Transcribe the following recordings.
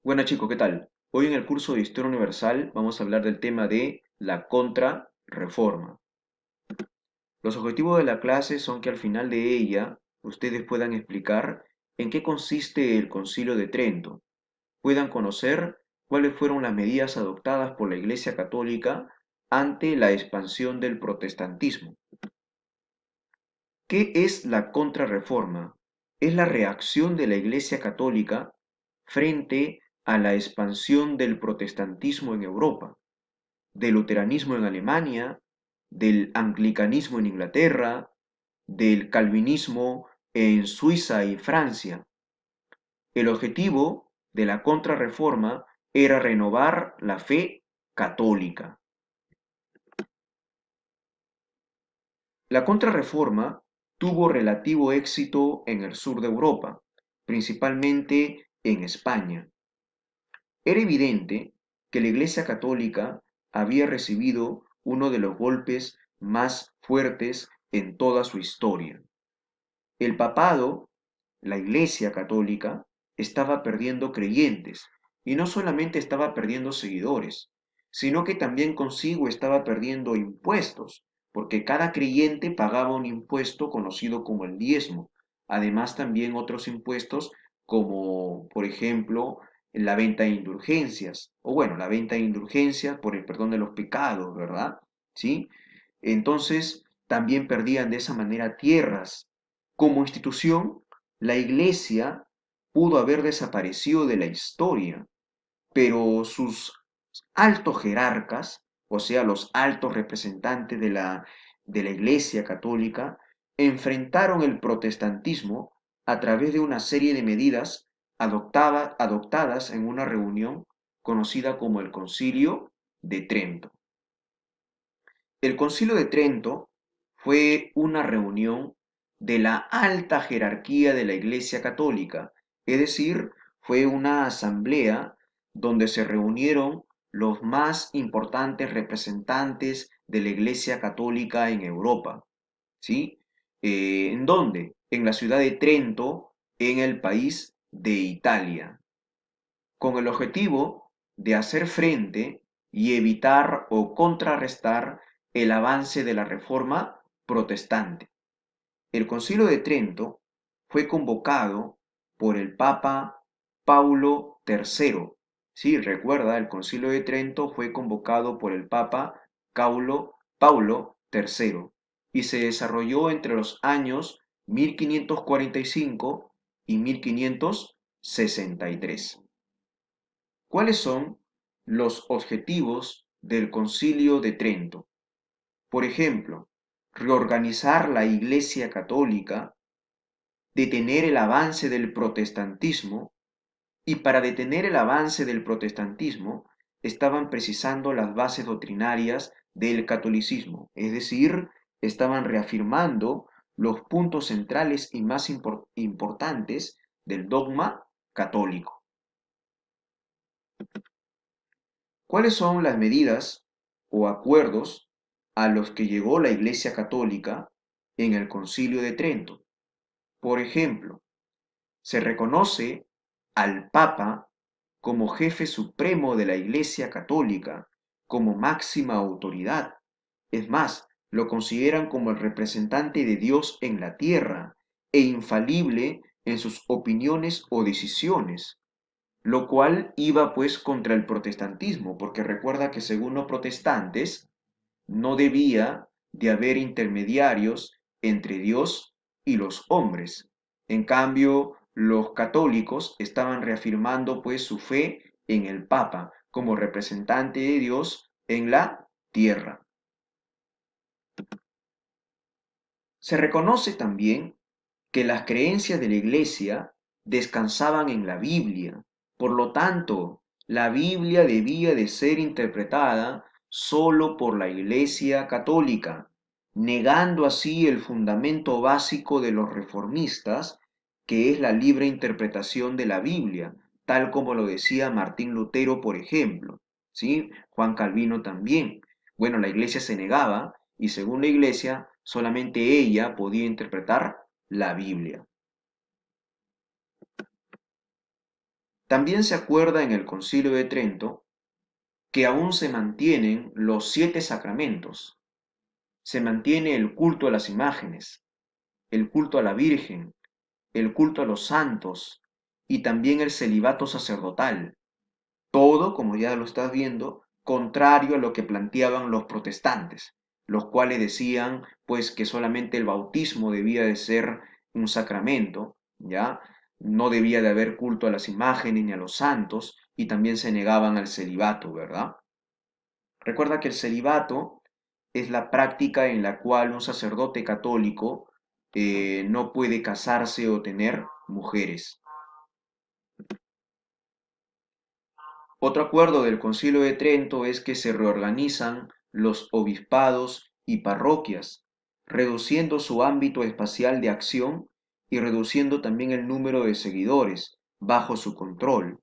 Bueno chicos, ¿qué tal? Hoy en el curso de Historia Universal vamos a hablar del tema de la contrarreforma. Los objetivos de la clase son que al final de ella ustedes puedan explicar en qué consiste el Concilio de Trento, puedan conocer cuáles fueron las medidas adoptadas por la Iglesia Católica ante la expansión del protestantismo. ¿Qué es la contrarreforma? Es la reacción de la Iglesia Católica frente a la expansión del protestantismo en Europa, del luteranismo en Alemania, del anglicanismo en Inglaterra, del calvinismo en Suiza y Francia. El objetivo de la contrarreforma era renovar la fe católica. La contrarreforma tuvo relativo éxito en el sur de Europa, principalmente en España. Era evidente que la Iglesia Católica había recibido uno de los golpes más fuertes en toda su historia. El papado, la Iglesia Católica, estaba perdiendo creyentes, y no solamente estaba perdiendo seguidores, sino que también consigo estaba perdiendo impuestos, porque cada creyente pagaba un impuesto conocido como el diezmo, además también otros impuestos como, por ejemplo, la venta de indulgencias, o bueno, la venta de indulgencias por el perdón de los pecados, ¿verdad? ¿Sí? Entonces, también perdían de esa manera tierras. Como institución, la Iglesia pudo haber desaparecido de la historia, pero sus altos jerarcas, o sea, los altos representantes de la Iglesia Católica, enfrentaron el protestantismo a través de una serie de medidas adoptadas en una reunión conocida como el Concilio de Trento. El Concilio de Trento fue una reunión de la alta jerarquía de la Iglesia Católica, es decir, fue una asamblea donde se reunieron los más importantes representantes de la Iglesia Católica en Europa, ¿sí? ¿En dónde? En la ciudad de Trento, en el país de Italia, con el objetivo de hacer frente y evitar o contrarrestar el avance de la reforma protestante. El Concilio de Trento fue convocado por el Papa Paulo III. Sí, recuerda, el Concilio de Trento fue convocado por el Papa Paulo III y se desarrolló entre los años 1545 y 1563. ¿Cuáles son los objetivos del Concilio de Trento? Por ejemplo, reorganizar la Iglesia Católica, detener el avance del protestantismo, y para detener el avance del protestantismo estaban precisando las bases doctrinarias del catolicismo, es decir, estaban reafirmando los puntos centrales y más importantes del dogma católico. ¿Cuáles son las medidas o acuerdos a los que llegó la Iglesia Católica en el Concilio de Trento? Por ejemplo, se reconoce al Papa como jefe supremo de la Iglesia Católica, como máxima autoridad. Es más, lo consideran como el representante de Dios en la tierra e infalible en sus opiniones o decisiones, lo cual iba pues contra el protestantismo, porque recuerda que según los protestantes no debía de haber intermediarios entre Dios y los hombres. En cambio, los católicos estaban reafirmando pues su fe en el Papa como representante de Dios en la tierra. Se reconoce también que las creencias de la Iglesia descansaban en la Biblia. Por lo tanto, la Biblia debía de ser interpretada solo por la Iglesia Católica, negando así el fundamento básico de los reformistas, que es la libre interpretación de la Biblia, tal como lo decía Martín Lutero, por ejemplo, ¿sí? Juan Calvino también. Bueno, la Iglesia se negaba y según la Iglesia, solamente ella podía interpretar la Biblia. También se acuerda en el Concilio de Trento que aún se mantienen los 7 sacramentos, se mantiene el culto a las imágenes, el culto a la Virgen, el culto a los santos y también el celibato sacerdotal. Todo, como ya lo estás viendo, contrario a lo que planteaban los protestantes, los cuales decían pues que solamente el bautismo debía de ser un sacramento, ¿ya? No debía de haber culto a las imágenes ni a los santos y también se negaban al celibato, ¿verdad? Recuerda que el celibato es la práctica en la cual un sacerdote católico no puede casarse o tener mujeres. Otro acuerdo del Concilio de Trento es que se reorganizan los obispados y parroquias, reduciendo su ámbito espacial de acción y reduciendo también el número de seguidores bajo su control.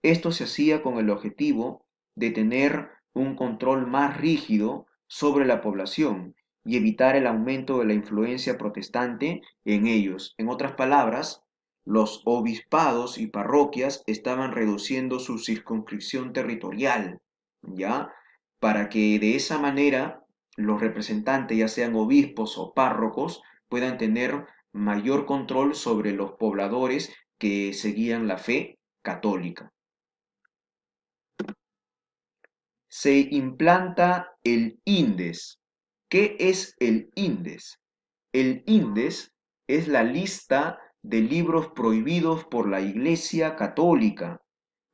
Esto se hacía con el objetivo de tener un control más rígido sobre la población y evitar el aumento de la influencia protestante en ellos. En otras palabras, los obispados y parroquias estaban reduciendo su circunscripción territorial, ¿ya? Para que de esa manera los representantes, ya sean obispos o párrocos, puedan tener mayor control sobre los pobladores que seguían la fe católica. Se implanta el INDES. ¿Qué es el INDES? El INDES es la lista de libros prohibidos por la Iglesia Católica,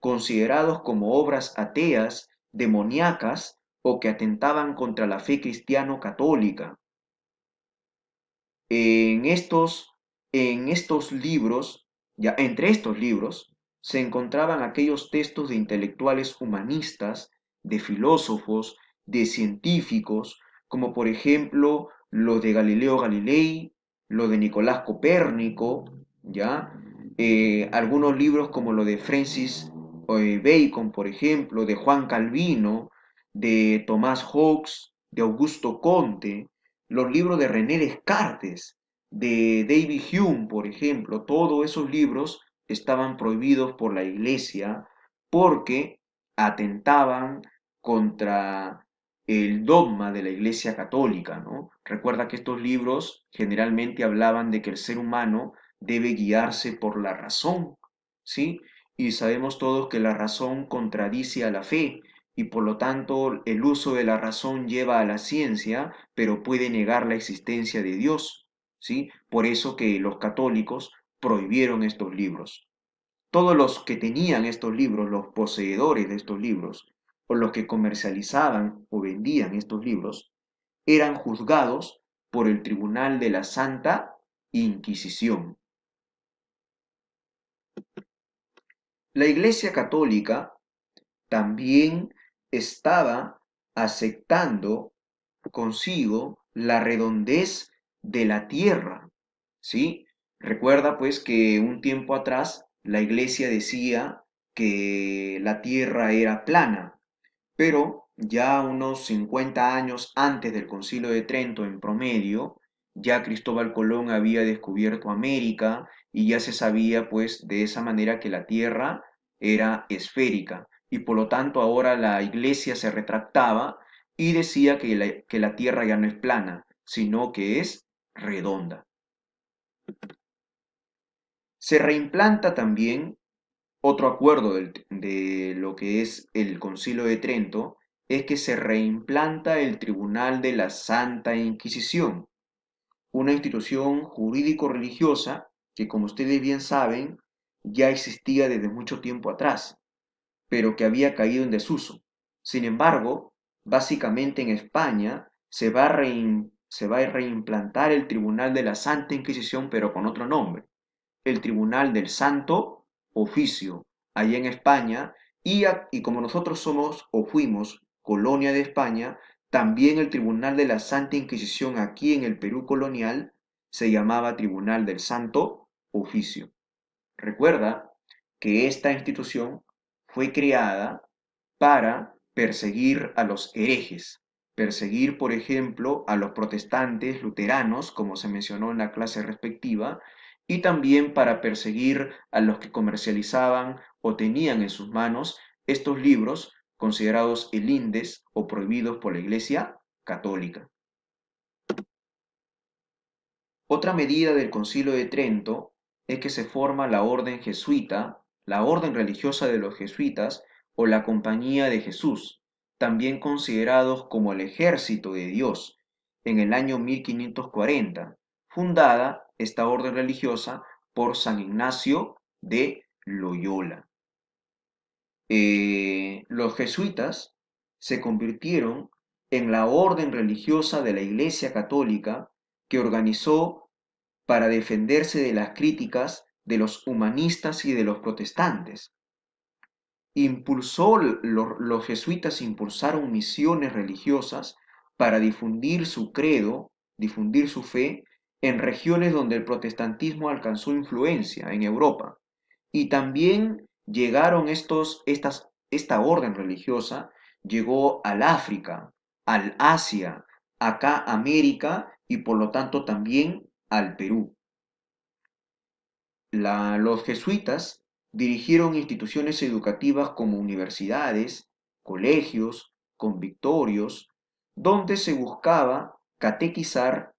considerados como obras ateas, demoníacas o que atentaban contra la fe cristiano-católica. En estos, en estos libros, ya entre estos libros, se encontraban aquellos textos de intelectuales humanistas, de filósofos, de científicos, como por ejemplo los de Galileo Galilei, los de Nicolás Copérnico, ¿ya? Algunos libros como los de Francis Bacon, por ejemplo, de Juan Calvino, de Tomás Hobbes, de Augusto Comte, los libros de René Descartes, de David Hume, por ejemplo, todos esos libros estaban prohibidos por la Iglesia porque atentaban contra el dogma de la Iglesia Católica, ¿no? Recuerda que estos libros generalmente hablaban de que el ser humano debe guiarse por la razón, ¿sí? Y sabemos todos que la razón contradice a la fe y por lo tanto el uso de la razón lleva a la ciencia, pero puede negar la existencia de Dios, ¿sí? Por eso que los católicos prohibieron estos libros. Todos los que tenían estos libros, los poseedores de estos libros, o los que comercializaban o vendían estos libros, eran juzgados por el Tribunal de la Santa Inquisición. La Iglesia Católica también estaba aceptando consigo la redondez de la tierra, ¿sí? Recuerda pues que un tiempo atrás la iglesia decía que la tierra era plana, pero ya unos 50 años antes del Concilio de Trento en promedio, ya Cristóbal Colón había descubierto América y ya se sabía pues de esa manera que la tierra era esférica y por lo tanto ahora la iglesia se retractaba y decía que la tierra ya no es plana, sino que es redonda. Se reimplanta también otro acuerdo de lo que es el Concilio de Trento, es que se reimplanta el Tribunal de la Santa Inquisición, una institución jurídico-religiosa que, como ustedes bien saben, ya existía desde mucho tiempo atrás, pero que había caído en desuso. Sin embargo, básicamente en España se va a reimplantar el Tribunal de la Santa Inquisición, pero con otro nombre, el Tribunal del Santo Oficio, allá en España, y como nosotros somos o fuimos colonia de España, también el Tribunal de la Santa Inquisición aquí en el Perú colonial se llamaba Tribunal del Santo Oficio. Recuerda que esta institución fue creada para perseguir a los herejes, perseguir, por ejemplo, a los protestantes luteranos, como se mencionó en la clase respectiva, y también para perseguir a los que comercializaban o tenían en sus manos estos libros considerados elindes o prohibidos por la Iglesia Católica. Otra medida del Concilio de Trento es que se forma la orden jesuita, la orden religiosa de los jesuitas o la Compañía de Jesús, también considerados como el ejército de Dios, en el año 1540, fundada esta orden religiosa por San Ignacio de Loyola. Los jesuitas se convirtieron en la orden religiosa de la Iglesia Católica que organizó para defenderse de las críticas de los humanistas y de los protestantes. Los jesuitas impulsaron misiones religiosas para difundir su credo, difundir su fe en regiones donde el protestantismo alcanzó influencia en Europa. Y también esta orden religiosa llegó al África, al Asia, acá América y por lo tanto también al Perú. Los jesuitas dirigieron instituciones educativas como universidades, colegios, convictorios, donde se buscaba catequizar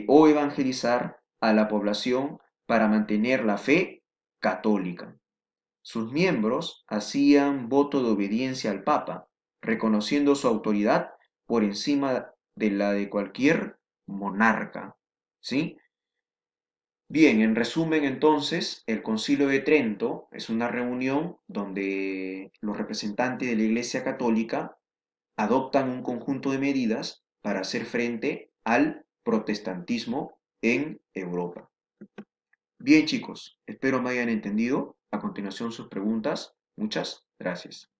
o evangelizar a la población para mantener la fe católica. Sus miembros hacían voto de obediencia al Papa, reconociendo su autoridad por encima de la de cualquier monarca. ¿Sí? Bien, en resumen entonces, el Concilio de Trento es una reunión donde los representantes de la Iglesia Católica adoptan un conjunto de medidas para hacer frente al protestantismo en Europa. Bien, chicos, espero me hayan entendido. A continuación sus preguntas. Muchas gracias.